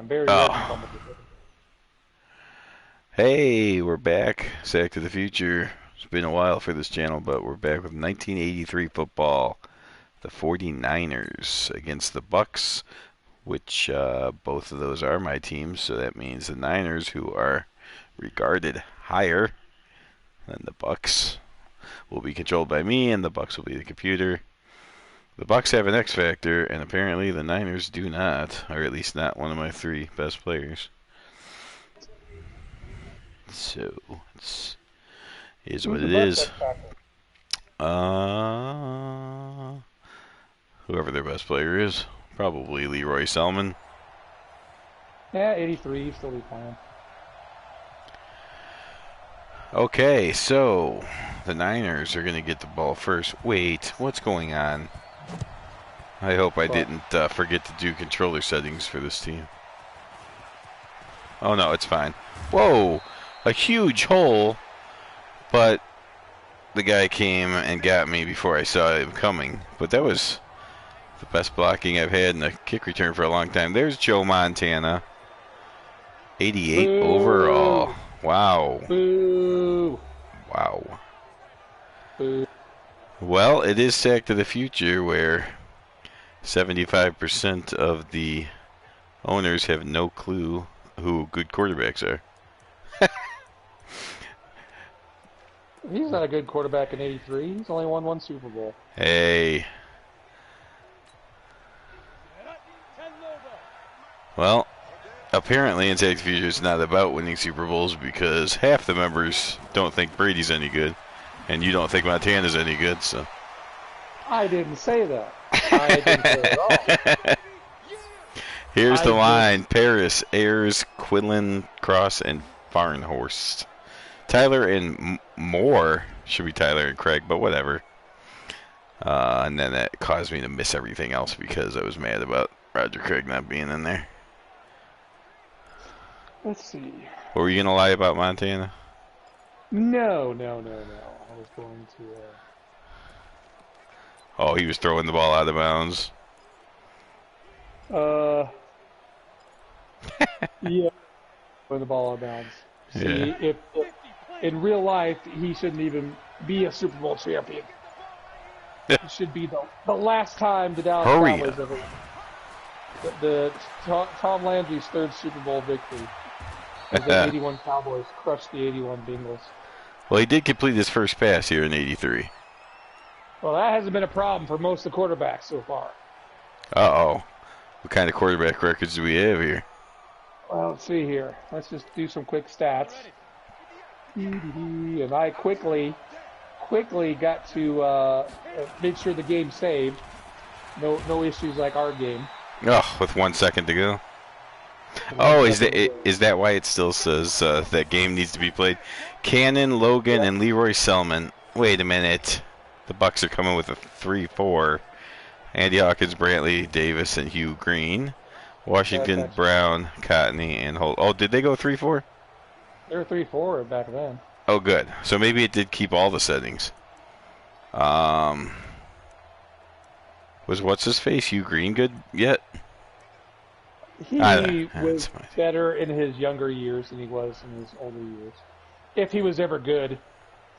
I'm very ready to Oh, fumble this. hey, we're back. Sack to the Future. It's been a while for this channel, but we're back with 1983 football. The 49ers against the Bucks, which both of those are my teams, so that means the Niners, who are regarded higher than the Bucks, will be controlled by me, and the Bucks will be the computer. The Bucks have an X factor, and apparently the Niners do not, or at least not one of my three best players. So it's is Who's what the it Bucks is. X Factor? Uh, Whoever their best player is, probably Leroy Selman. Yeah, 83, still be playing. Okay, so the Niners are going to get the ball first. Wait, what's going on? I hope I But didn't forget to do controller settings for this team. Oh no, it's fine. Whoa, a huge hole, but the guy came and got me before I saw him coming. But that was the best blocking I've had in a kick return for a long time. There's Joe Montana. 88 overall. boo, Wow. boo, Wow. boo. Well, it is Sack to the Future where 75% of the owners have no clue who good quarterbacks are. He's not a good quarterback in 83. He's only won one Super Bowl. Hey. Well, apparently in Sack to the Future it's not about winning Super Bowls because half the members don't think Brady's any good, and you don't think Montana's any good, so. I didn't say that. I didn't say it at all. Here's I the just, line. Paris, Ayers, Quinlan, Cross, and Farnhorst. Tyler and Moore should be Tyler and Craig, but whatever. And then that caused me to miss everything else because I was mad about Roger Craig not being in there. let's see. What were you going to lie about Montana? No. I was going Oh, he was throwing the ball out of bounds. yeah, throwing the ball out of bounds. Yeah. See, if in real life he shouldn't even be a Super Bowl champion. It should be the last time the Dallas Hurry Cowboys up. ever won. Tom Landry's third Super Bowl victory. The 81 Cowboys crushed the 81 Bengals. Well, he did complete his first pass here in 83. Well, that hasn't been a problem for most of the quarterbacks so far. Uh-oh. What kind of quarterback records do we have here? Well, let's see here. Let's just do some quick stats. And I quickly got to make sure the game saved. No issues like our game. Oh, with 1 second to go. Oh, is that why it still says that game needs to be played? Cannon, Logan, and Leroy Selman. Wait a minute. The Bucks are coming with a 3-4. Andy Hawkins, Brantley, Davis, and Hugh Green. Washington, Brown, Cotney, and Holt. Oh, did they go 3-4? They were 3-4 back then. Oh, good. So maybe it did keep all the settings. Was what's his face? Hugh Green good yet? He was better in his younger years than he was in his older years. If he was ever good.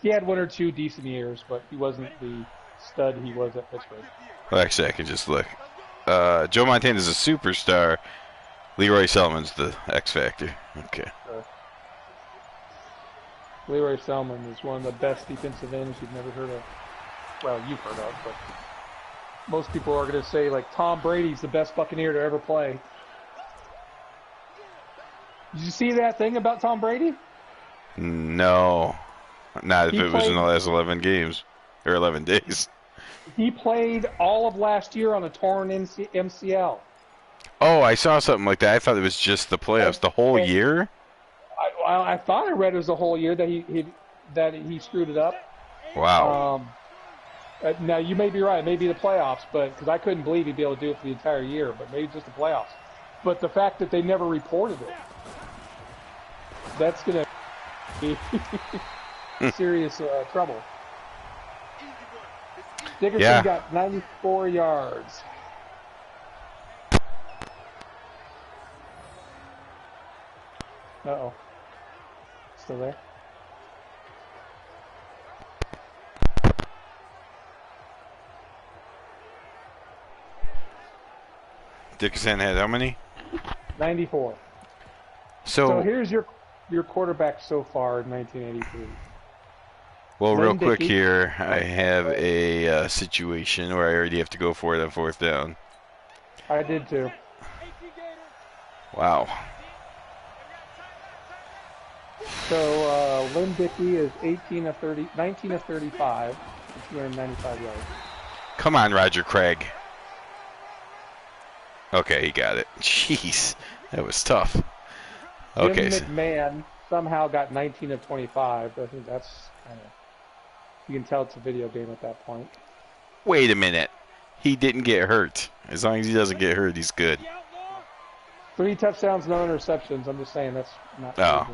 He had one or two decent years, but he wasn't the stud he was at Pittsburgh. Well, actually, I can just look. Joe Montana is a superstar. Leroy Selman's the X Factor. Okay. Leroy Selman is one of the best defensive ends you've never heard of. Well, you've heard of, but most people are going to say, like, Tom Brady's the best Buccaneer to ever play. Did you see that thing about Tom Brady? No. Not if it was in the last 11 games. Or 11 days. He played all of last year on a torn MCL. Oh, I saw something like that. I thought it was just the playoffs. The whole year? I thought I read it was the whole year that he screwed it up. Wow. Now, you may be right. It may be the playoffs, but because I couldn't believe he'd be able to do it for the entire year, but maybe just the playoffs. But the fact that they never reported it, that's going to be serious trouble. Dickerson got 94 yards. Uh-oh. Still there? Dickinson had how many? 94. So here's your quarterback so far in 1983. well, Lynn real quick Dickey. here, I have a situation where I already have to go for it on 4th down. I did too. Wow. So Lynn Dickey is 19 of 35 for 295 yards. Come on, Roger Craig. Okay, he got it. Jeez, that was tough. Okay. Jim McMahon somehow got 19 of 25. I think that's kind of... You can tell it's a video game at that point. Wait a minute. He didn't get hurt. As long as he doesn't get hurt, he's good. 3 touchdowns, no interceptions. I'm just saying that's not... Oh.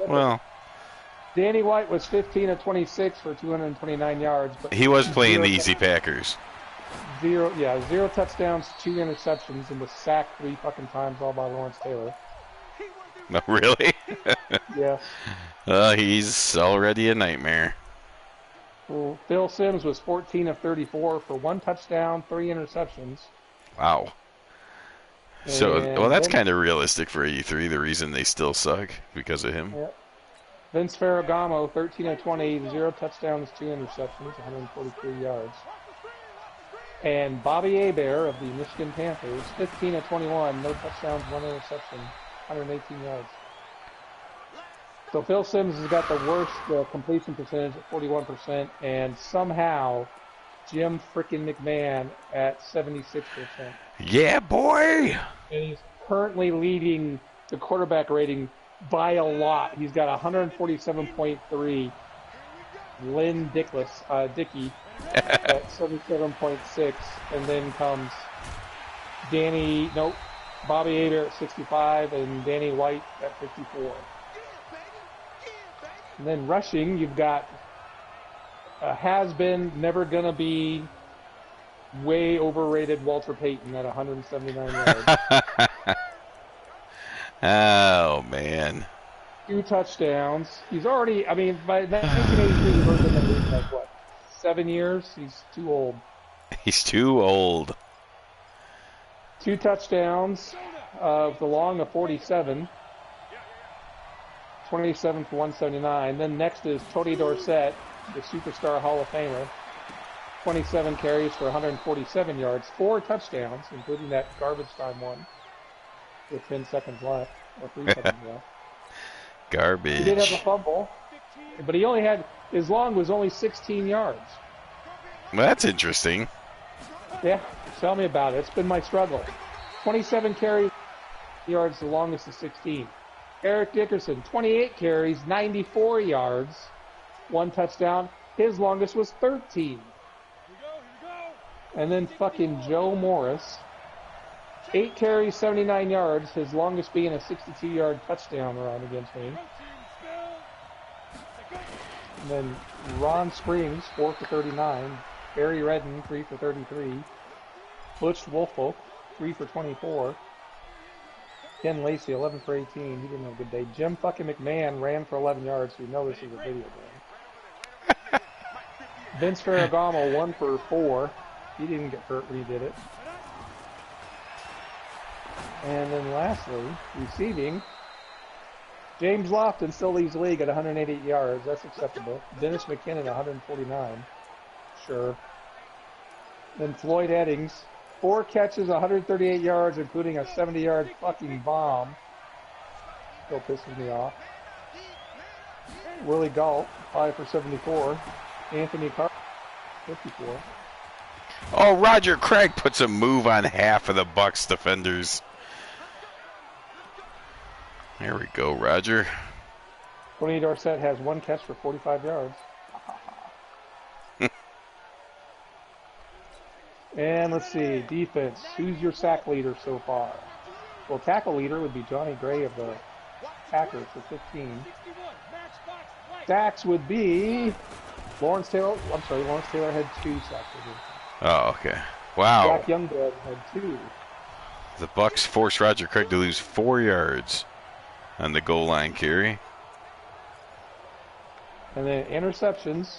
Well... Danny White was 15 of 26 for 229 yards. But he was playing the easy Packers. Zero touchdowns, 2 interceptions, and was sacked 3 fucking times, all by Lawrence Taylor. No, really? Yes. He's already a nightmare. Well, Phil Simms was 14 of 34 for 1 touchdown, 3 interceptions. Wow. So, well, that's kind of realistic for 83. The reason they still suck because of him. Yep. Vince Ferragamo, 13 of 20, 0 touchdowns, 2 interceptions, 143 yards. And Bobby Hebert of the Michigan Panthers, 15 of 21, no touchdowns, 1 interception, 118 yards. So Phil Simms has got the worst completion percentage at 41%, and somehow Jim frickin' McMahon at 76%. Yeah, boy! And he's currently leading the quarterback rating by a lot. He's got 147.3. Lynn Dickey at 77.6, and then comes Bobby Ader at 65, and Danny White at 54. And then rushing, you've got a has-been, never gonna be, way overrated Walter Payton at 179 yards. Oh, man. 2 touchdowns. He's already, by 1983, he's already been in the league like, what, 7 years? He's too old. He's too old. 2 touchdowns, with a long of 47. 27 for 179. Then next is Tony Dorsett, the superstar Hall of Famer. 27 carries for 147 yards, 4 touchdowns, including that garbage time one with 10 seconds left, or 3 seconds left. Garbage. He did have a fumble, but he only had, his long was only 16 yards. Well, that's interesting. Yeah, tell me about it. It's been my struggle. 27 carries, yards, the longest is 16. Eric Dickerson, 28 carries, 94 yards, 1 touchdown. His longest was 13. And then fucking Joe Morris, 8 carries, 79 yards, his longest being a 62-yard touchdown run against me. And then Ron Springs, 4 for 39. Barry Redden, 3 for 33. Butch Woolfolk, 3 for 24. Ken Lacey, 11 for 18. He didn't have a good day. Jim fucking McMahon ran for 11 yards, so you know this is a video game. Vince Ferragamo, 1 for 4. He didn't get hurt when he did it. And then lastly, receiving, James Lofton still leads the league at 188 yards. That's acceptable. Dennis McKinnon, 149. Sure. Then Floyd Eddings, 4 catches, 138 yards, including a 70-yard fucking bomb. Still pisses me off. Willie Galt, 5 for 74. Anthony Carter, 54. Oh, Roger Craig puts a move on half of the Bucks defenders. There we go, Roger. Tony Dorsett has 1 catch for 45 yards. And let's see, defense. Who's your sack leader so far? Well, tackle leader would be Johnny Gray of the Packers for 15. Sacks would be Lawrence Taylor. I'm sorry, Lawrence Taylor had 2 sacks. Oh, okay. Wow. Jack Youngblood had 2. The Bucks forced Roger Craig to lose 4 yards. on the goal line carry. And then interceptions,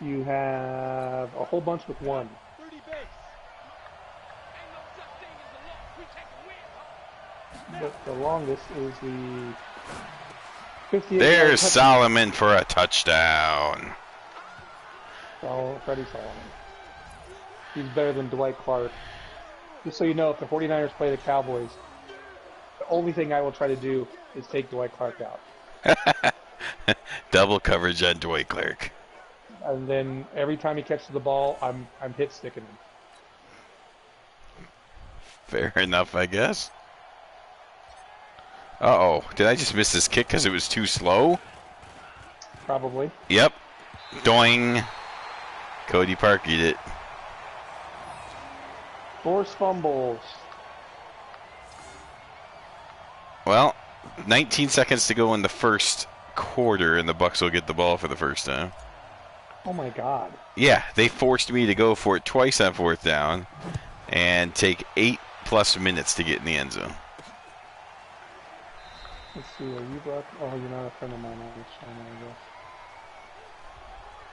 you have a whole bunch with 1. But the longest is the 58. There's Solomon for a touchdown. Freddie Solomon. He's better than Dwight Clark. Just so you know, if the 49ers play the Cowboys, the only thing I will try to do is take Dwight Clark out. Double coverage on Dwight Clark. And then every time he catches the ball, I'm hit sticking him. Fair enough, I guess. Uh-oh. Did I just miss this kick because it was too slow? Probably. Yep. Doing. Cody Parkey'd it. Forced fumbles. Well, 19 seconds to go in the first quarter, and the Bucks will get the ball for the first time. Oh, my God. Yeah, they forced me to go for it twice on 4th down and take 8+ minutes to get in the end zone. Let's see, are you Brock? Oh, you're not a friend of mine on this channel, I guess.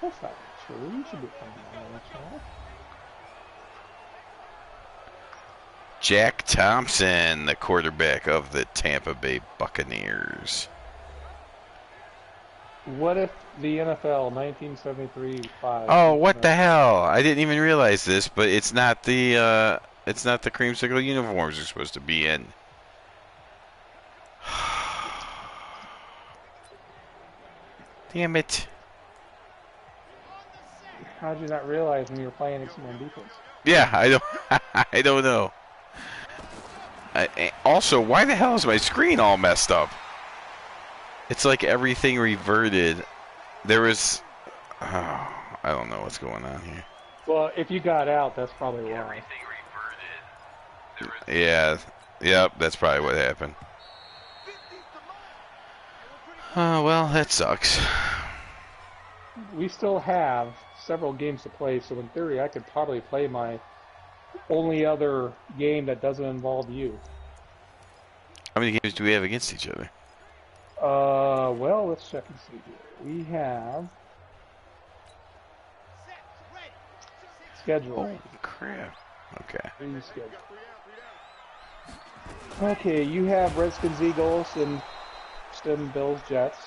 That's not true. You should be a friend of mine on this channel. Jack Thompson, the quarterback of the Tampa Bay Buccaneers. What if the NFL 1973-5? Oh, what the hell? I didn't even realize this, but it's not the creamsicle uniforms they're supposed to be in. Damn it. How'd you not realize when you were playing X-Men defense? Yeah, I don't know. Also, why the hell is my screen all messed up? It's like everything reverted. There was... Oh, I don't know what's going on here. Well, if you got out, that's probably why. Everything reverted. Yeah. Yep, that's probably what happened. Oh, well, that sucks. We still have several games to play, so in theory I could probably play my only other game that doesn't involve you. How many games do we have against each other? Well, let's check and see here. We have schedule. Holy crap. Okay. Okay, you have Redskins, Eagles, and Bills, Jets.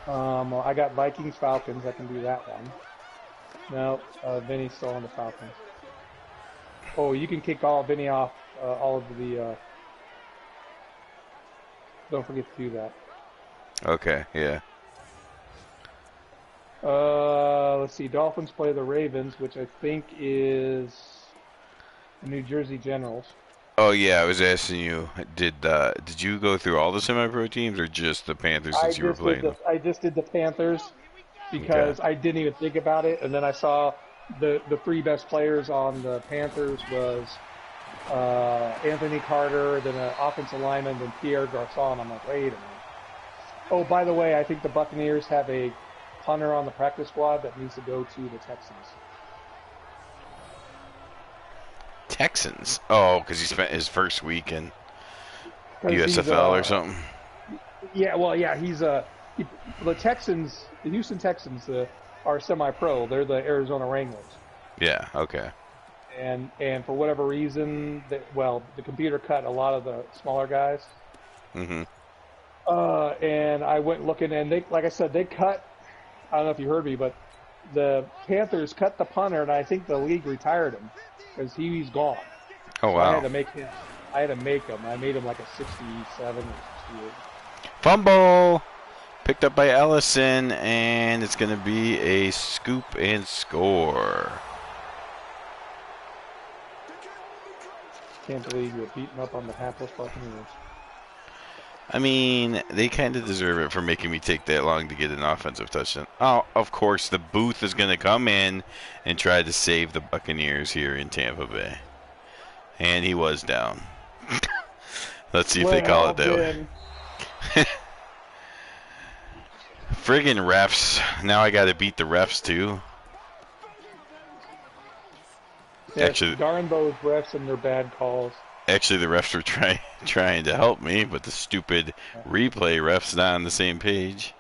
Well, I got Vikings, Falcons. I can do that one. No, Vinny's still on the Falcons. Oh, you can kick Vinny off all of the... don't forget to do that. Okay, yeah. Let's see. Dolphins play the Ravens, which I think is the New Jersey Generals. Oh yeah, I was asking you. Did you go through all the semi-pro teams or just the Panthers since you were playing? I just did the Panthers because I didn't even think about it, and then I saw the 3 best players on the Panthers was Anthony Carter, then an offensive lineman, then Pierre Garçon. I'm like, wait a minute. Oh, by the way, I think the Buccaneers have a punter on the practice squad that needs to go to the Texans. Texans? Oh, because he spent his first week in USFL or something. Yeah, well, yeah, the Texans, the Houston Texans are semi-pro. They're the Arizona Wranglers. Yeah, okay. And for whatever reason, the computer cut a lot of the smaller guys. Mm-hmm. And I went looking, and like I said, they cut. I don't know if you heard me, but the Panthers cut the punter, and I think the league retired him because he's gone. Oh wow! So I had to make him. I made him like a 67 or 68. Fumble picked up by Ellison, and it's going to be a scoop and score. Can't believe you're beating up on the hapless Buccaneers. I mean, they kind of deserve it for making me take that long to get an offensive touchdown. Oh, of course, the booth is going to come in and try to save the Buccaneers here in Tampa Bay. And he was down. Let's see if they call it that way. Friggin' refs. Now I got to beat the refs, too. Yeah, Actually, darn those refs and their bad calls. Actually, the refs were trying to help me, but the stupid replay ref's not on the same page.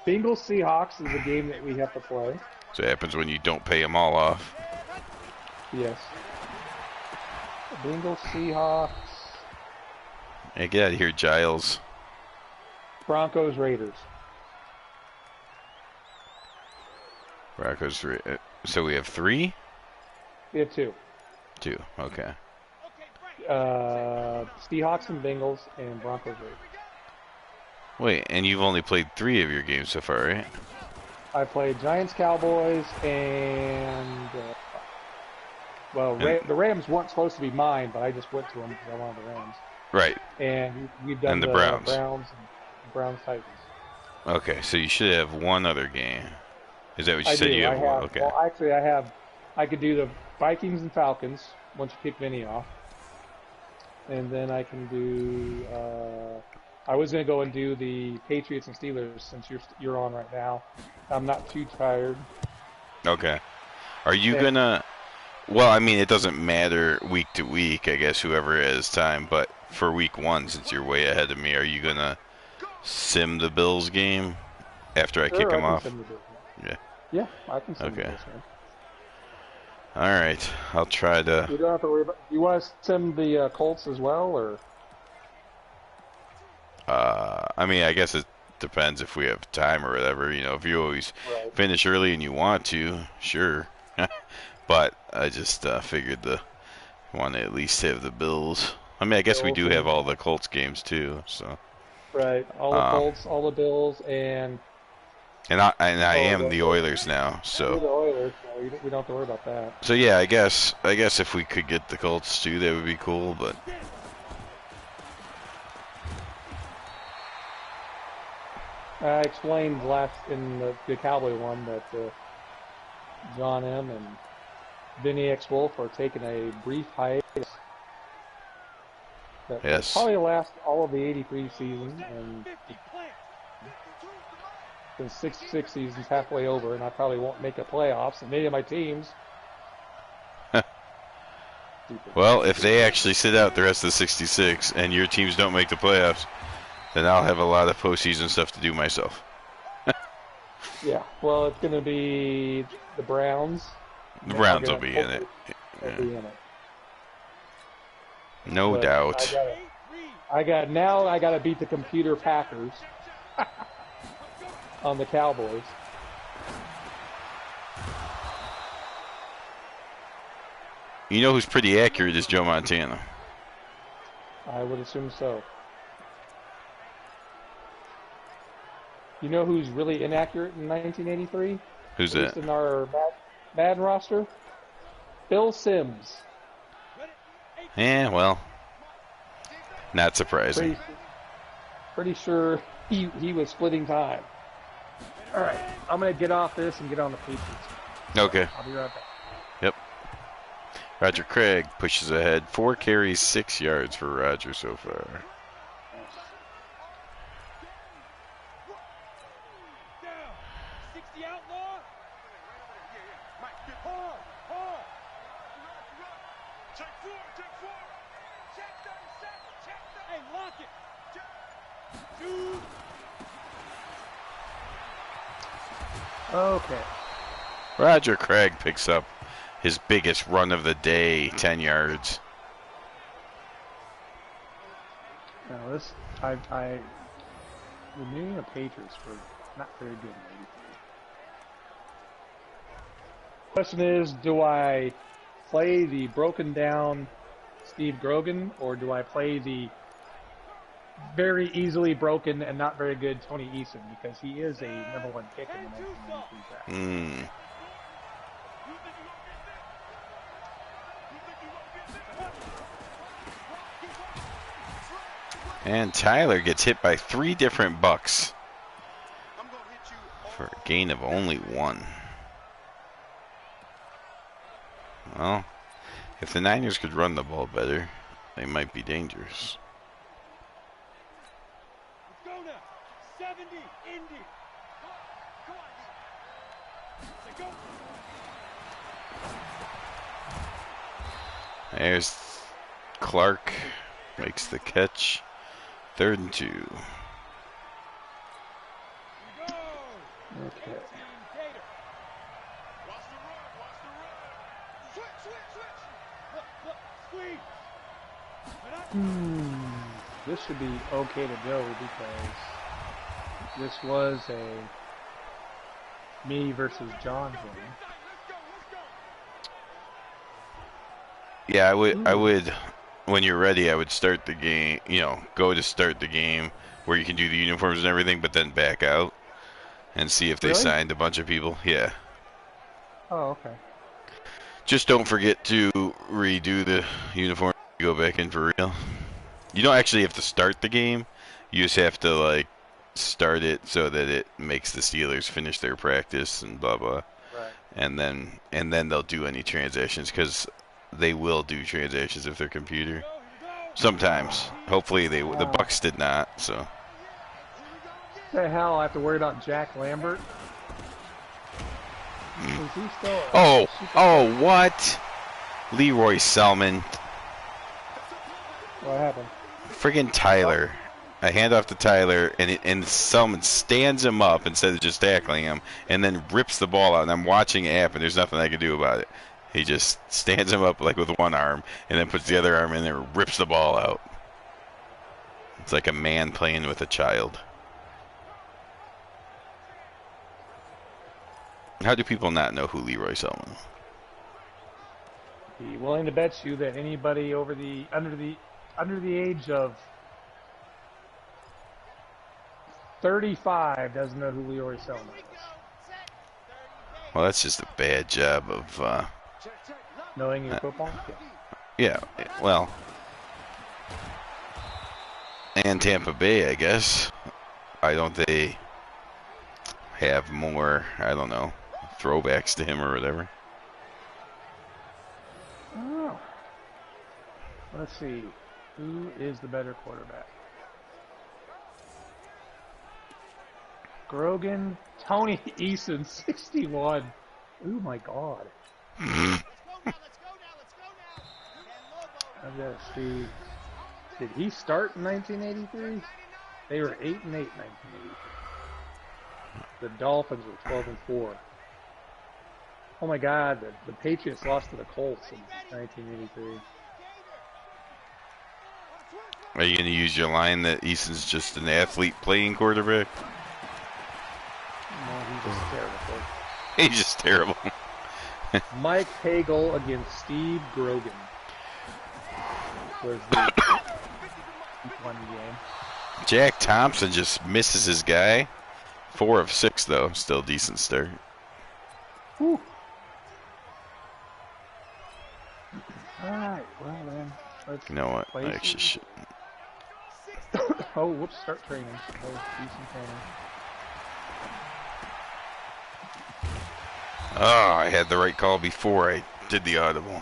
Bengals Seahawks is a game that we have to play. So it happens when you don't pay them all off. Yes. Bengals Seahawks. Hey, get out of here, Giles. Broncos Raiders. Broncos. So we have 3? We have 2. 2. Okay. Seahawks and Bengals and Broncos Raiders. Wait, and you've only played 3 of your games so far, right? I played Giants, Cowboys, and the Rams weren't supposed to be mine, but I just went to them because I wanted the Rams. Right. And we've done and the Browns Browns. and Browns Titans. Okay, so you should have one other game. Is that what you said? Do. You have one? Okay. Well, actually, I could do the Vikings and Falcons once you kick Vinny off, and then I can do. I was going to go and do the Patriots and Steelers since you're on right now. I'm not too tired. Okay. Are you gonna? Well, I mean, it doesn't matter week to week. I guess whoever has time, but for week 1, since you're way ahead of me, are you gonna sim the Bills game after I kick them off? Yeah. Yeah, I can sim the Bills game. All right, I'll try to. You don't have to worry about. You want to sim the Colts as well, or? I mean, I guess it depends if we have time or whatever. You know, if you always finish early and you want to, sure. But I just figured want to at least have the Bills. I mean, I guess we do have all the Colts games too, so. Right, all the Colts, all the Bills, and I am the Oilers now, so. You're the Oilers, so we don't have to worry about that. So yeah, I guess if we could get the Colts too, that would be cool, but. I explained in the Cowboy one that John M. and Vinny X. Wolf are taking a brief hiatus. That will probably last all of the 83 season, and the 66 season's halfway over, and I probably won't make the playoffs, and many of my teams. Well, if they actually sit out the rest of the 66 and your teams don't make the playoffs, then I'll have a lot of postseason stuff to do myself. Yeah, well, it's going to be the Browns. The Browns will be in it. No doubt. I got to beat the computer Packers on the Cowboys. You know who's pretty accurate is Joe Montana. I would assume so. You know who's really inaccurate in 1983? Who's that? In our Madden roster? Bill Sims. Yeah, well, not surprising. Pretty sure he was splitting time. All right, I'm going to get off this and get on the Patriots. Okay. I'll be right back. Yep. Roger Craig pushes ahead. 4 carries, 6 yards for Roger so far. Okay. Roger Craig picks up his biggest run of the day, 10 yards. Now this, the New England Patriots were not very good in 83. Question is, do I play the broken down Steve Grogan, or do I play the very easily broken and not very good Tony Eason, because he is a #1 pick in the 1993 draft. And Tyler gets hit by 3 different Bucks for a gain of only 1. Well, if the Niners could run the ball better, they might be dangerous. There's Clark. Makes the catch. 3rd and 2. Okay. This should be okay to go because this was a me versus John game. Yeah, I would, when you're ready, I would start the game, go to start the game where you can do the uniforms and everything, but then back out and see if they signed a bunch of people. Yeah. Oh, okay. Just don't forget to redo the uniform. Go back in for real. You don't actually have to start the game. You just have to, like, start it so that it makes the Steelers finish their practice and blah, blah. Right. And then they'll do any transactions because they will do transactions if they're computer. Sometimes. Hopefully the Bucks did not, so. What the hell? I have to worry about Jack Lambert? Is he still Oh, what? Leroy Selman. What happened? Friggin' Tyler. I hand off to Tyler, and Selman stands him up instead of just tackling him, and then rips the ball out, and I'm watching it happen. There's nothing I can do about it. He just stands him up like with one arm, and then puts the other arm in there and rips the ball out. It's like a man playing with a child. How do people not know who Leroy Selman is? Be willing to bet you that anybody under the age of 35 doesn't know who Leroy Selman is. Well, that's just a bad job of knowing your football. Yeah. Well, and Tampa Bay, I guess. Why don't they have more? I don't know, throwbacks to him or whatever. Oh. Let's see. Who is the better quarterback? Grogan, Tony Eason, 61. Oh my God. I've got to see. Did he start in 1983? They were 8-8 in 1983. The Dolphins were 12-4. Oh my God, the Patriots lost to the Colts in 1983. Are you going to use your line that Eason's just an athlete playing quarterback? No, he's just terrible. He's just terrible. Mike Hagel against Steve Grogan was the one game. Jack Thompson just misses his guy. 4 of 6 though, still decent start. Whew. All right, well then, let's. You know what? I actually should. Oh, whoops! Start training. Oh, decent training. Oh, I had the right call before I did the audible.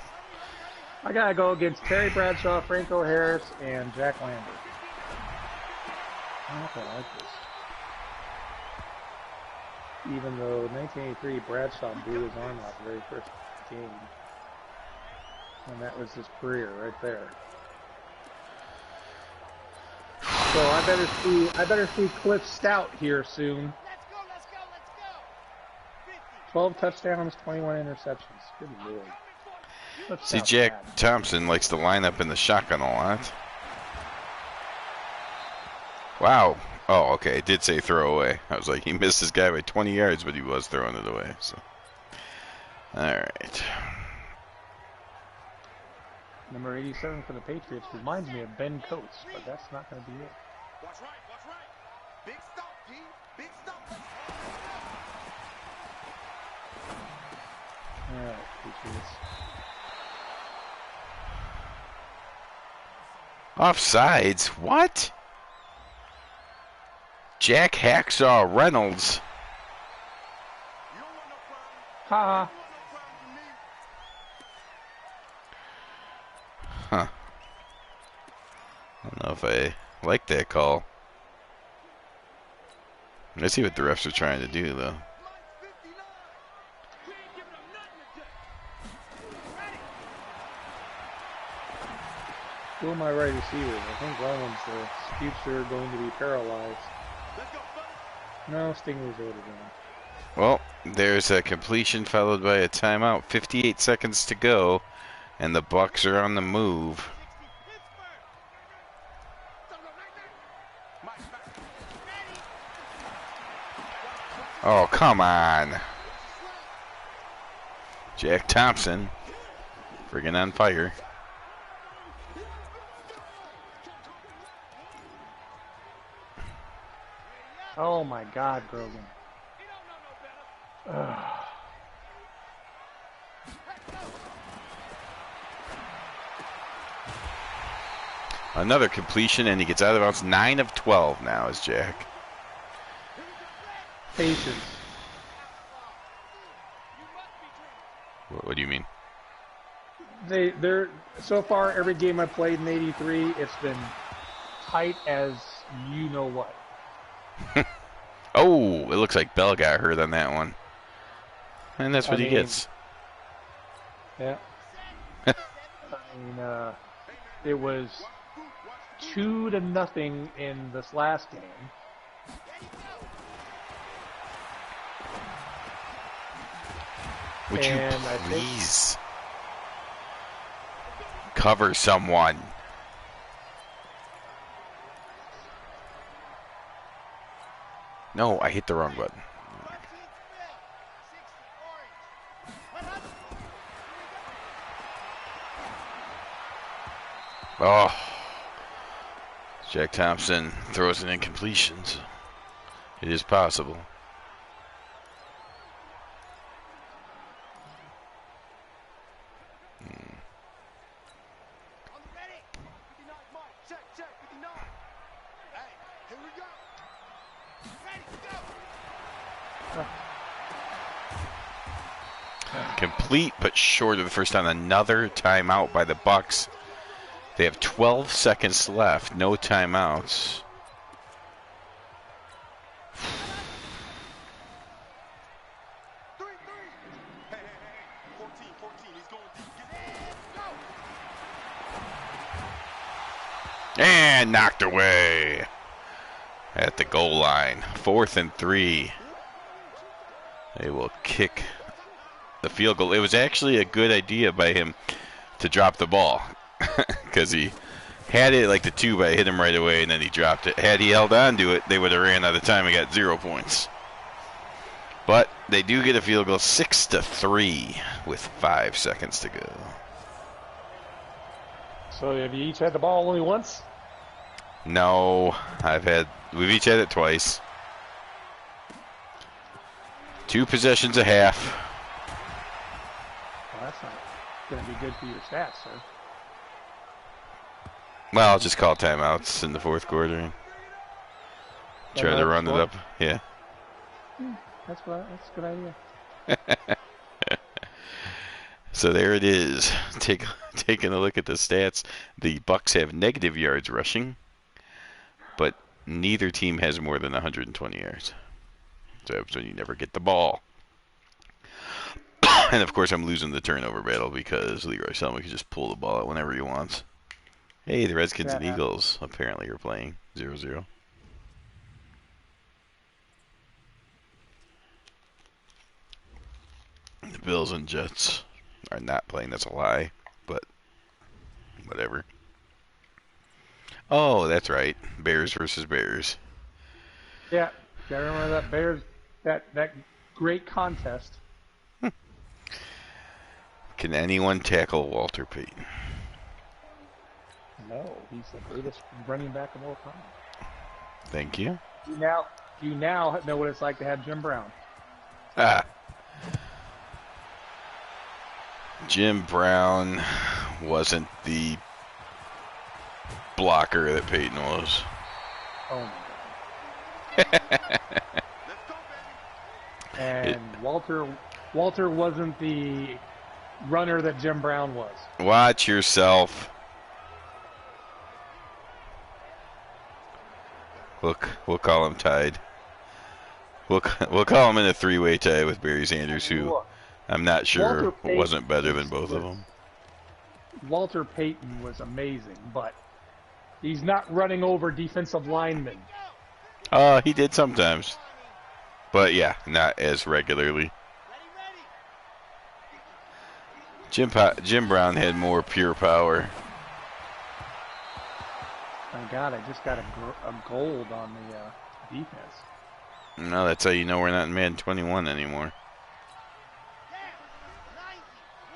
I gotta go against Terry Bradshaw, Franco Harris, and Jack Lambert. I don't know if I like this. Even though 1983 Bradshaw blew his arm out the very first game. And that was his career right there. So I better see Cliff Stout here soon. Let's go. 12 touchdowns, 21 interceptions. Good Lord. See, Jack Thompson likes to line up in the shotgun a lot. Wow. Oh, okay. It did say throw away. I was like, he missed his guy by 20 yards, but he was throwing it away. So, all right. Number 87 for the Patriots reminds me of Ben Coates, but that's not going to be it. Watch right. Big stop, G. Big stop. All right, Patriots. Offsides? What? Jack Hacksaw Reynolds. Ha. Huh. I don't know if I like that call. Let's see what the refs are trying to do, though. Who are my right receivers? I think one of them's the future going to be paralyzed. No, Stingley's already gone. Well, there's a completion followed by a timeout. 58 seconds to go, and the Bucks are on the move. Oh, come on. Jack Thompson, friggin' on fire. Oh my God, Grogan. Another completion, and he gets out of bounds. 9 of 12 now is Jack. Patience. What do you mean? They're so far every game I played in '83, it's been tight as you know what. Oh, it looks like Bell got hurt on that one, and that's what he gets. Yeah. I mean, it was 2-0 in this last game. Would you please cover someone? No, I hit the wrong button. Oh. Jack Thompson throws an incompletion. It is possible. Complete, but short of the first time. Another timeout by the Bucks. They have 12 seconds left. No timeouts. And knocked away at the goal line. 4th and 3. They will kick the field goal. It was actually a good idea by him to drop the ball because he had it like the 2, but I hit him right away and then he dropped it. Had he held on to it, they would have ran out of time and got 0 points. But they do get a field goal, 6-3 with 5 seconds to go. So have you each had the ball only once? No, we've each had it twice. 2 possessions a half. Well, that's not going to be good for your stats, sir. Well, I'll just call timeouts in the 4th quarter. Try to run it up. Yeah. That's a good idea. So there it is. Taking a look at the stats. The Bucks have negative yards rushing, but neither team has more than 120 yards. So that's when you never get the ball. And of course, I'm losing the turnover battle because Leroy Selma can just pull the ball out whenever he wants. Hey, the Redskins and Eagles apparently are playing 0-0. The Bills and Jets are not playing. That's a lie, but whatever. Oh, that's right. Bears versus Bears. Yeah, gotta remember that Bears, that great contest. Can anyone tackle Walter Payton? No, he's the greatest running back of all time. Thank you. You now know what it's like to have Jim Brown. Jim Brown wasn't the blocker that Peyton was. Oh my God. And Walter wasn't the runner that Jim Brown was. Watch yourself. We'll call him tied. We'll call him in a 3-way tie with Barry Sanders, who I'm not sure wasn't better than both of them. Walter Payton was amazing, but he's not running over defensive linemen. He did sometimes. But yeah, not as regularly. Jim Brown had more pure power. Thank God, I just got a gold on the defense. No, that's how you know we're not in Madden 21 anymore.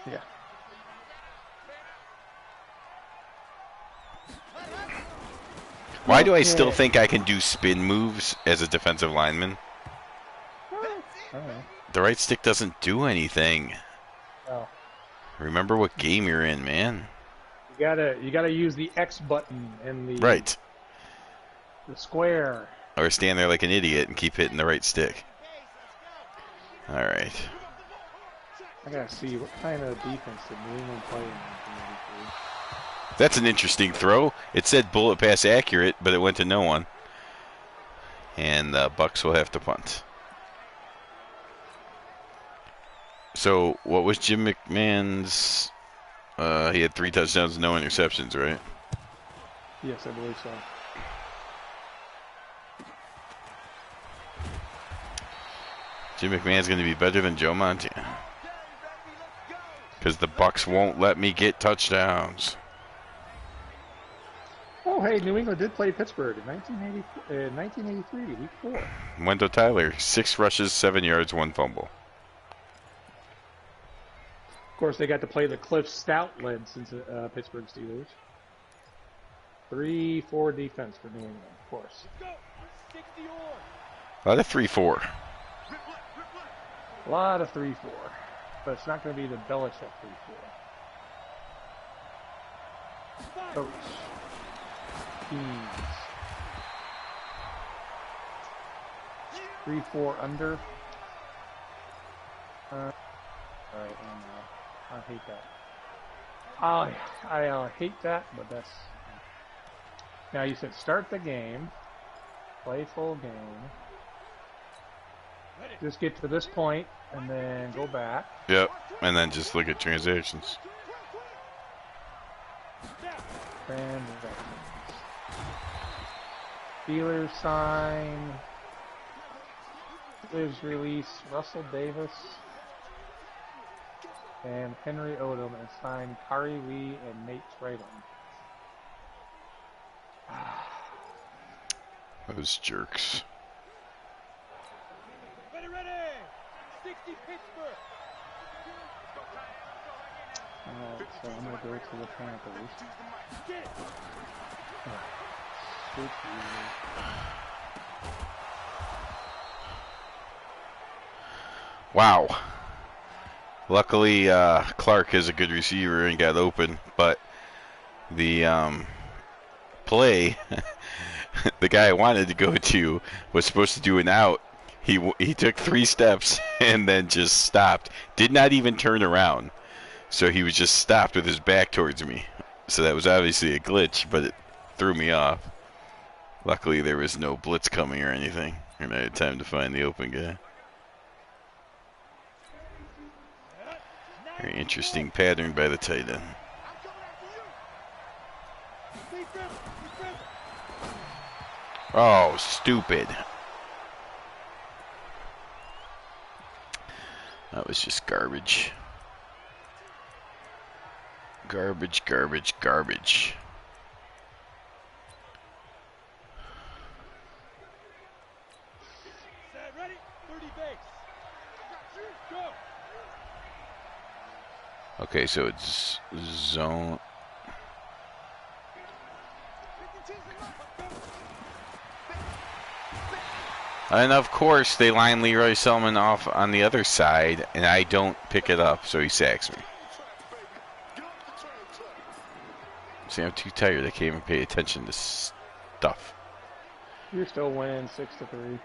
Yeah. Why do I still think I can do spin moves as a defensive lineman? The right stick doesn't do anything. Oh. Remember what game you're in, man. You gotta use the X button and the the square. Or stand there like an idiot and keep hitting the right stick. All right. I gotta see what kind of defense did New England play in 1983. That's an interesting throw. It said bullet pass accurate, but it went to no one. And the Bucks will have to punt. So, what was Jim McMahon's? He had 3 touchdowns, no interceptions, right? Yes, I believe so. Jim McMahon's going to be better than Joe Montana. Because the Bucks won't let me get touchdowns. Oh, hey, New England did play Pittsburgh in 1983, week 4. Wendell Tyler, 6 rushes, 7 yards, 1 fumble. Of course, they got to play the Cliff Stout-led Pittsburgh Steelers. 3-4 defense for New England, of course. A lot of 3-4. A lot of 3-4. But it's not going to be the Belichick 3-4. Coach. Teams. 3-4 under. Alright, I hate that. I hate that, but that's... Now you said start the game. Play full game. Just get to this point, and then go back. Yep, and then just look at transactions. Steelers sign. Steelers release Russell Davis and Henry Odom and sign Kari Lee and Nate Stradom. Those jerks. Ready! 60 Pittsburgh! Alright, so I'm going to go to the Panthers. Wow. Luckily, Clark is a good receiver and got open, but the play, the guy I wanted to go to was supposed to do an out. He took 3 steps and then just stopped. Did not even turn around. So he was just stopped with his back towards me. So that was obviously a glitch, but it threw me off. Luckily, there was no blitz coming or anything, and I had time to find the open guy. Very interesting pattern by the tight end. Oh, stupid. That was just garbage. Garbage, garbage, garbage. Ready? 30 base. Go. Okay, so it's zone. And of course, they line Leroy Selman off on the other side, and I don't pick it up, so he sacks me. See, I'm too tired. I can't even pay attention to stuff. You're still winning 6-3.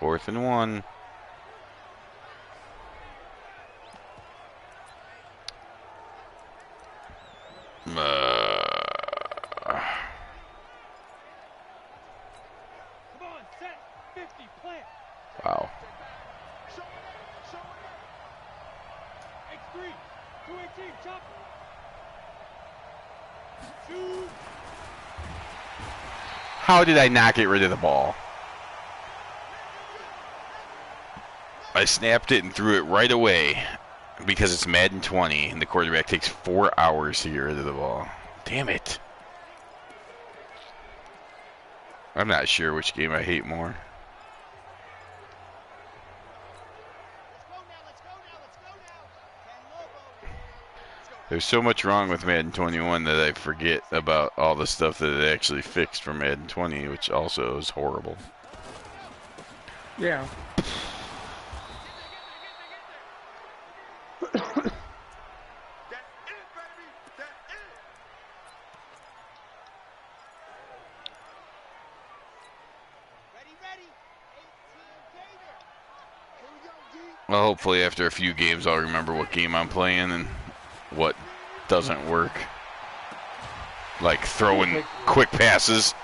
4th and 1. Come on, set. 50, plant. Wow. X3. 218, chop. Shoot. How did I not get rid of the ball? I snapped it and threw it right away because it's Madden 20 and the quarterback takes 4 hours to get rid of the ball. Damn it. I'm not sure which game I hate more. There's so much wrong with Madden 21 that I forget about all the stuff that it actually fixed for Madden 20, which also is horrible. Yeah. Well, hopefully after a few games I'll remember what game I'm playing and what doesn't work. Like throwing quick passes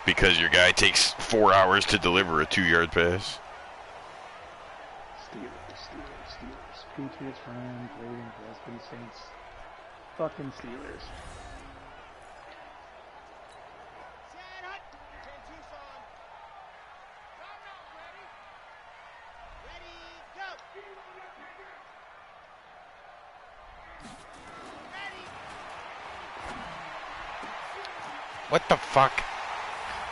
because your guy takes 4 hours to deliver a 2-yard pass. Steelers. Patriots, Rams, Ravens, Redskins, Saints. Fucking Steelers. What the fuck?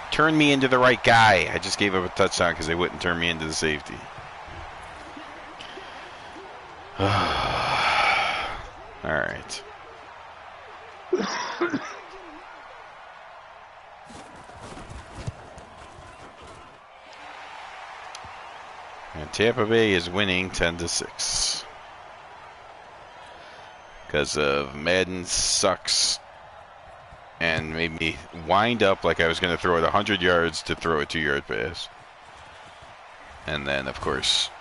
Turn me into the right guy. I just gave up a touchdown because they wouldn't turn me into the safety. All right. And Tampa Bay is winning 10-6 because of Madden sucks and made me wind up like I was going to throw it 100 yards to throw a 2-yard pass. And then, of course,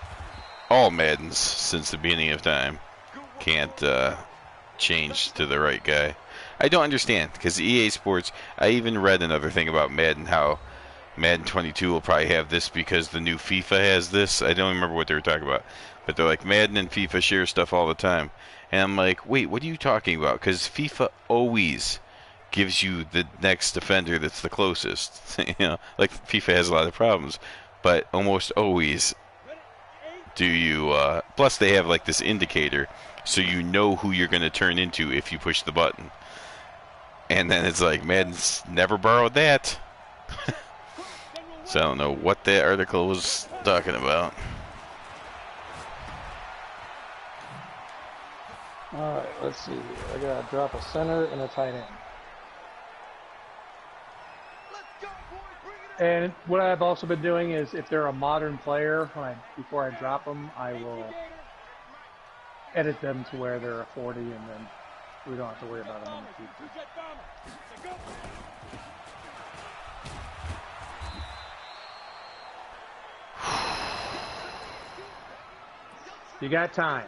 all Maddens since the beginning of time can't change to the right guy. I don't understand because EA Sports, I even read another thing about Madden, how Madden 22 will probably have this because the new FIFA has this. I don't remember what they were talking about. But they're like, Madden and FIFA share stuff all the time. And I'm like, wait, what are you talking about? Because FIFA always gives you the next defender that's the closest. You know, like FIFA has a lot of problems, but almost always do you. Plus, they have like this indicator, so you know who you're going to turn into if you push the button. And then it's like, Madden's never borrowed that. So I don't know what that article was talking about. All right, let's see here. I got to drop a center and a tight end. And what I've also been doing is, if they're a modern player, before I drop them, I will edit them to where they're a 40, and then we don't have to worry about them in the future. You got time.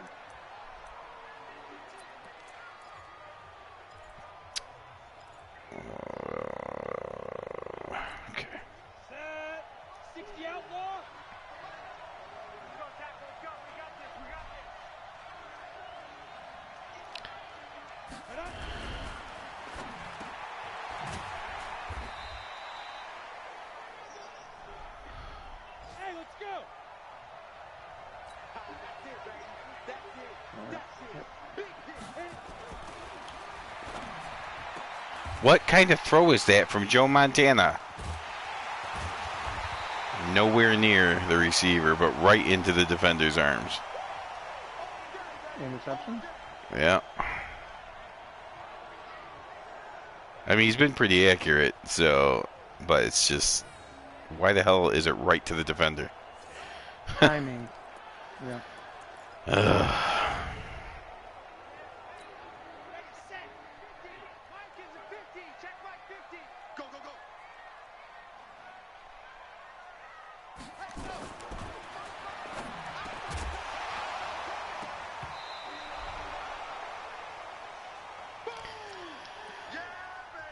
Okay. Set. 60 outlaw. Let's go, tackle. Let's go. We got this. Head up. Hey, let's go. That's it, baby. That's it. That's it. Big hit. What kind of throw is that from Joe Montana? Nowhere near the receiver, but right into the defender's arms. Interception? Yeah. I mean, he's been pretty accurate, so, but it's just, why the hell is it right to the defender? Timing. Yeah.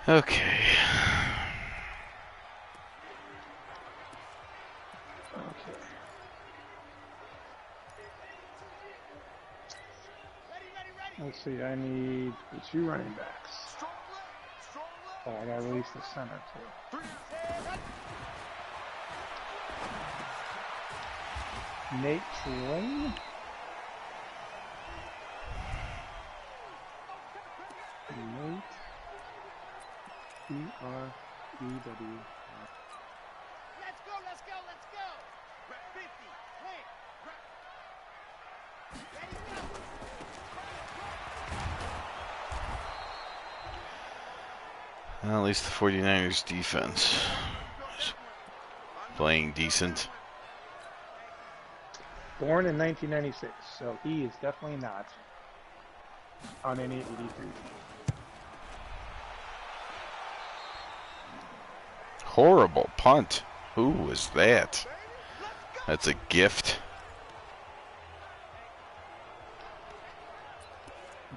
Okay. Okay. Let's see, I need 2 running backs. Oh, I gotta release the center too. Nate Lane. Nate. E-R-E-W. Let's go, let's go, let's go. Rep 50, clear. Ready, go. Well, at least the 49ers defense is playing decent. Born in 1996, so he is definitely not on any 83. Horrible punt. Who was that? That's a gift.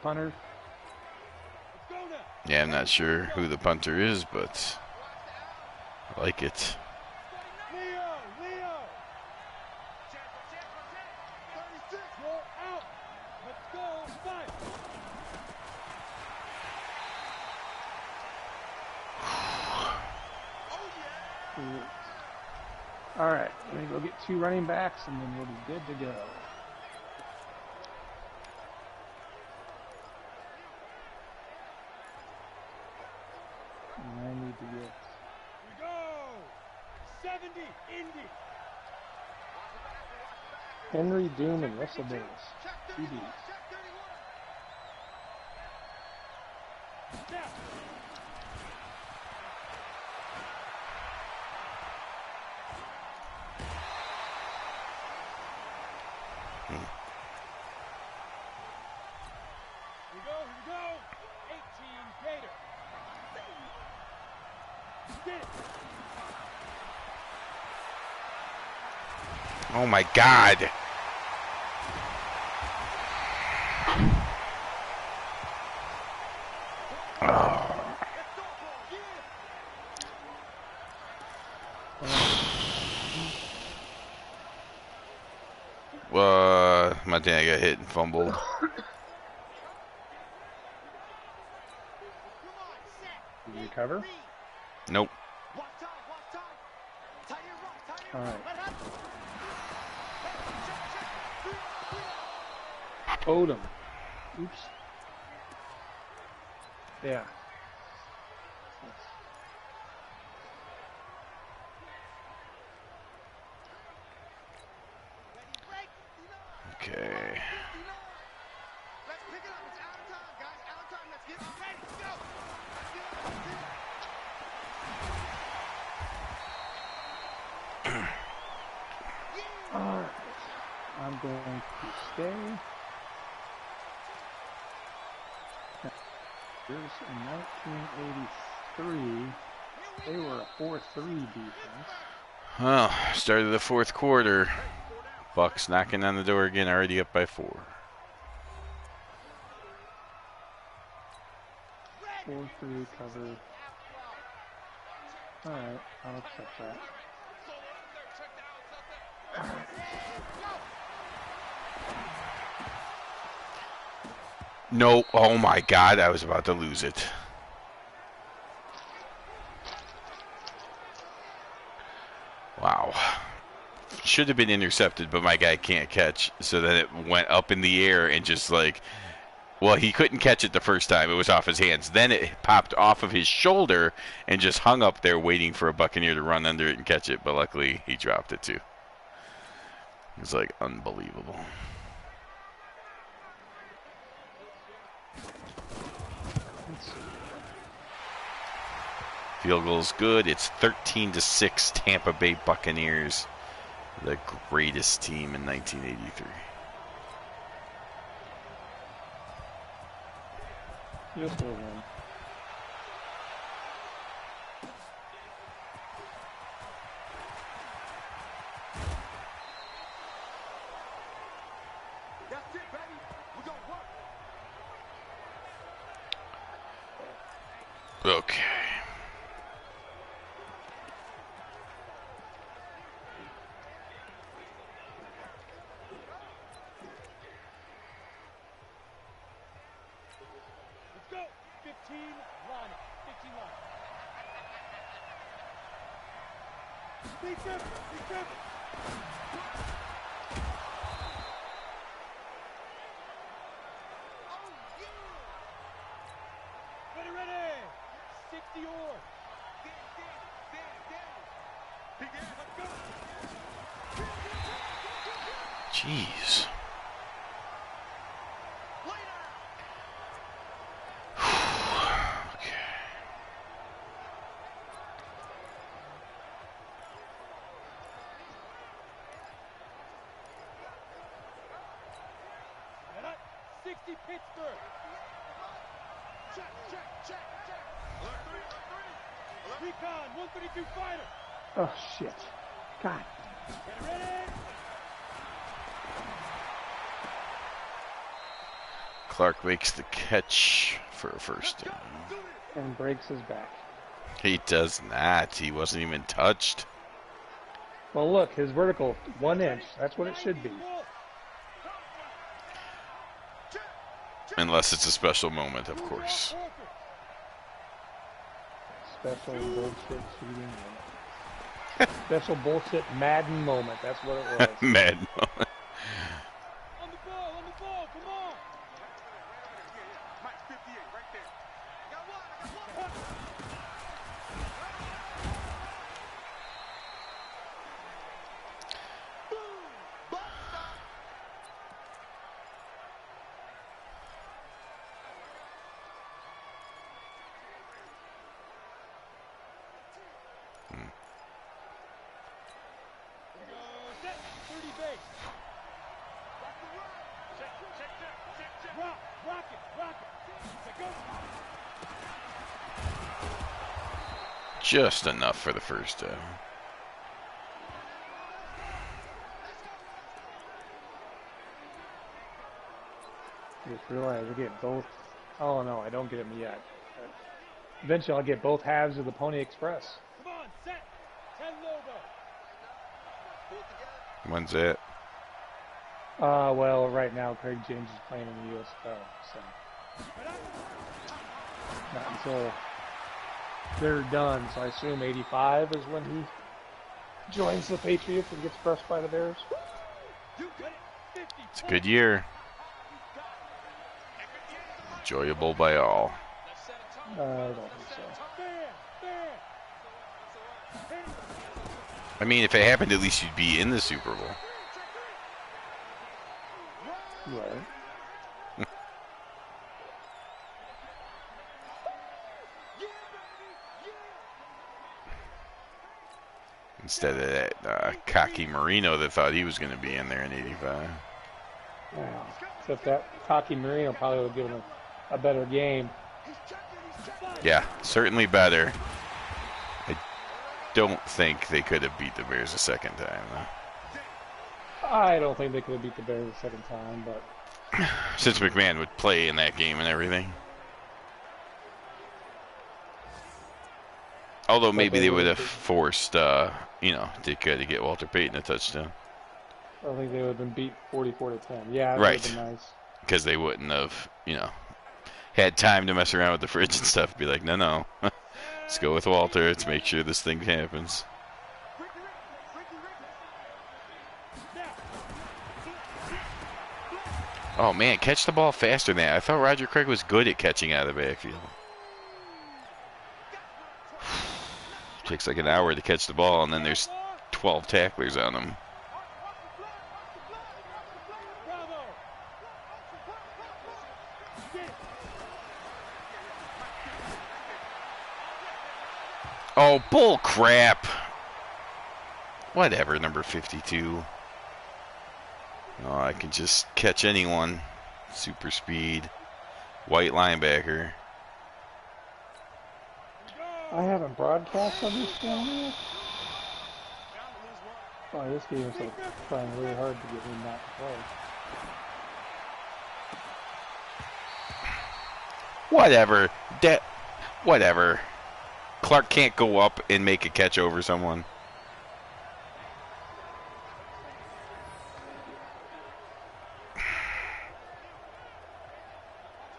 Punter. Yeah, I'm not sure who the punter is, but I like it. Leo. Check. 36. Roll out. Let's go. 5. All right, let me go get 2 running backs, and then we'll be good to go. And I need to get... We go. 70. Indy. Henry Doom and Russell Davis. TDs. Snap. Here we go. 18 Gator. Get it. Oh my God. Montana got hit and fumbled. Did you recover? Nope. All right. Odom. Oops. Yeah. Okay. Let's pick it up. It's out of time, guys. Out of time. Let's get ready. Go. All right. I'm going to stay. Here's in 1983. They were a 4-3 defense. Well, started the fourth quarter. Bucks knocking on the door again, already up by 4. 4-3 cover. All right, I'll accept that. No, oh my God, I was about to lose it. Wow. Should have been intercepted, but my guy can't catch. So then it went up in the air and just like, well, he couldn't catch it the first time. It was off his hands. Then it popped off of his shoulder and just hung up there waiting for a Buccaneer to run under it and catch it. But luckily, he dropped it too. It was like unbelievable. Field goal's good. It's 13-6 Tampa Bay Buccaneers, the greatest team in 1983. Just a win. That's it, baby. We're gonna work. Okay. Let's go. 15 line. 15 line. Be careful. Be careful. Ready, ready. 60 or. Let's go. Jeez. Okay. Get up. 60 Pittsburgh. Check, check, check, check. Alert 3, alert 3. Recon, 132 fighter. Oh, shit. God. Get ready. Clark makes the catch for a first down. And breaks his back. He does not. He wasn't even touched. Well, look, his vertical, 1 inch. That's what it should be. Unless it's a special moment, of course. Special bullshit cheating moment. Special bullshit Madden moment. That's what it was. Mad moment. On the ball, come on. Mike 58, right there. I got one. Set, 30 base. Check. Rock it. Set, go. Just enough for the first down. I just realized I get both. Oh, no, I don't get them yet. But eventually I'll get both halves of the Pony Express. Come on, set. 10 logo. When's that? Well, right now Craig James is playing in the USFL, so not until they're done. So I assume 85 is when he joins the Patriots and gets crushed by the Bears. It's a good year. Enjoyable by all. I don't think so. I mean, if it happened, at least you'd be in the Super Bowl. Right. Instead of that cocky Marino that thought he was going to be in there in 85. Wow. Except that cocky Marino probably would give him a better game. Yeah, certainly better. I don't think they could have beat the Bears a second time, though. I don't think they could have beat the Bears a second time, but Since McMahon would play in that game and everything. Although maybe they would have forced, Ditka to get Walter Payton a touchdown. I don't think they would have been beat 44-10. Yeah, that Right. would have been nice. Because they wouldn't have, had time to mess around with the fridge and stuff. Be like, no. Let's go with Walter. Let's make sure this thing happens. Oh, man, catch the ball faster than that. I thought Roger Craig was good at catching out of the backfield. Takes like an hour to catch the ball, and then there's 12 tacklers on him. Oh, bull crap. Whatever, number 52. Oh, I can just catch anyone. Super speed. White linebacker. I haven't broadcast on this channel yet. Oh, this game is like trying really hard to get him not to play. Whatever. Whatever. Clark can't go up and make a catch over someone.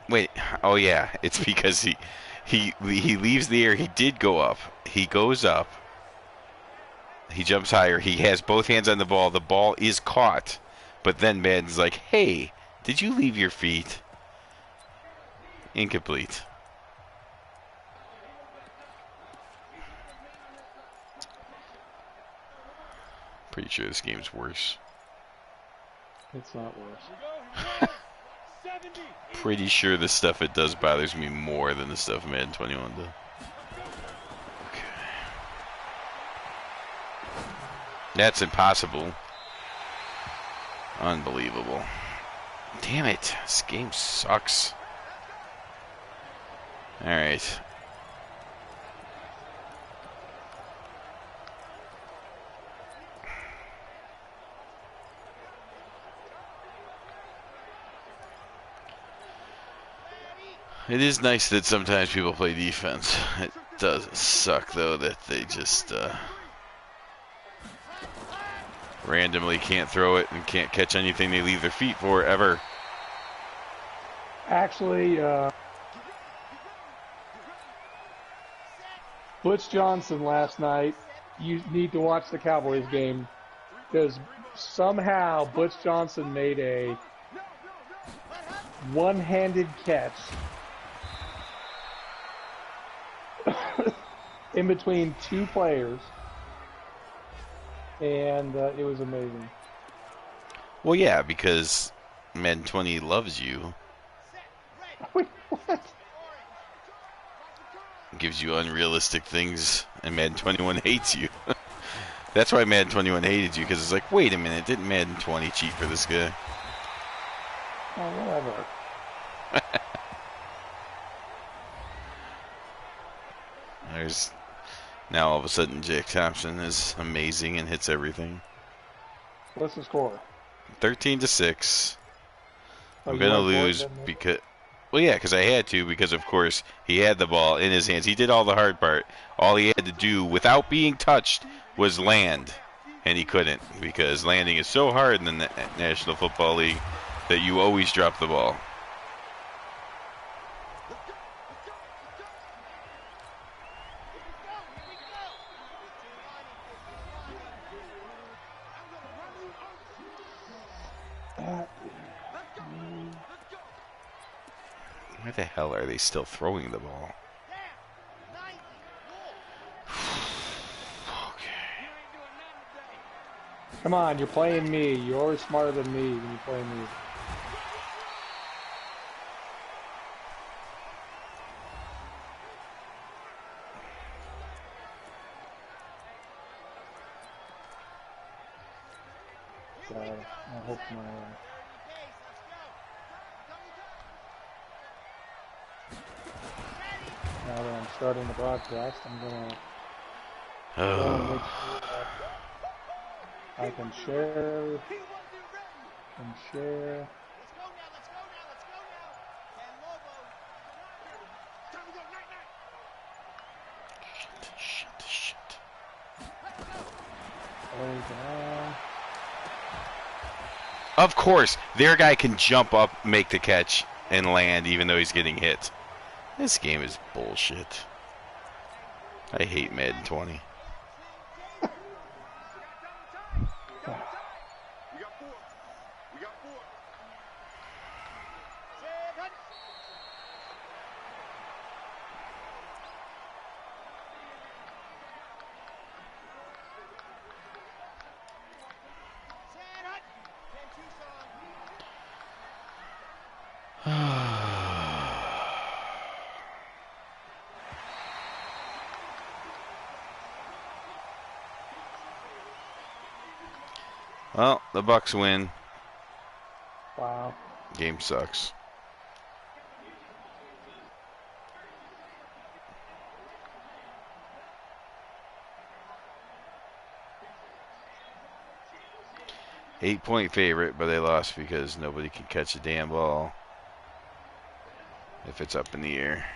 Wait. Oh yeah, it's because he leaves the air. He did go up. He goes up. He jumps higher. He has both hands on the ball. The ball is caught. But then Madden's like, "Hey, did you leave your feet?" Incomplete. Pretty sure this game's worse. It's not worse. Pretty sure the stuff it does bothers me more than the stuff Madden 21 does. Okay. That's impossible. Unbelievable. Damn it. This game sucks. Alright. It is nice that sometimes people play defense. It does suck, though, that they just randomly can't throw it and can't catch anything they leave their feet for ever. Actually, Butch Johnson last night, you need to watch the Cowboys game because somehow Butch Johnson made a one-handed catch in between two players, and it was amazing. Well, yeah, because Madden 20 loves you. Wait, what? Gives you unrealistic things, and Madden 21 hates you. That's why Madden 21 hated you, because it's like, wait a minute, didn't Madden 20 cheat for this guy? Oh, whatever. There's now all of a sudden Jake Thompson is amazing and hits everything. What's the score? 13-6. Oh, I'm you gonna went for it, lose didn't you? because, well, yeah, because I had to, because of course he had the ball in his hands. He did all the hard part. All he had to do without being touched was land, and he couldn't, because landing is so hard in the National Football League that you always drop the ball. Why the hell are they still throwing the ball? Okay. Come on, you're playing me. You're always smarter than me when you play me. God, I hope my... now that I'm starting the broadcast, I'm gonna make sure that I can share and share. Shit. Of course, their guy can jump up, make the catch, and land even though he's getting hit. This game is bullshit. I hate Madden 20. Well, the Bucks win. Wow. Game sucks. Eight-point favorite, but they lost because nobody can catch a damn ball if it's up in the air.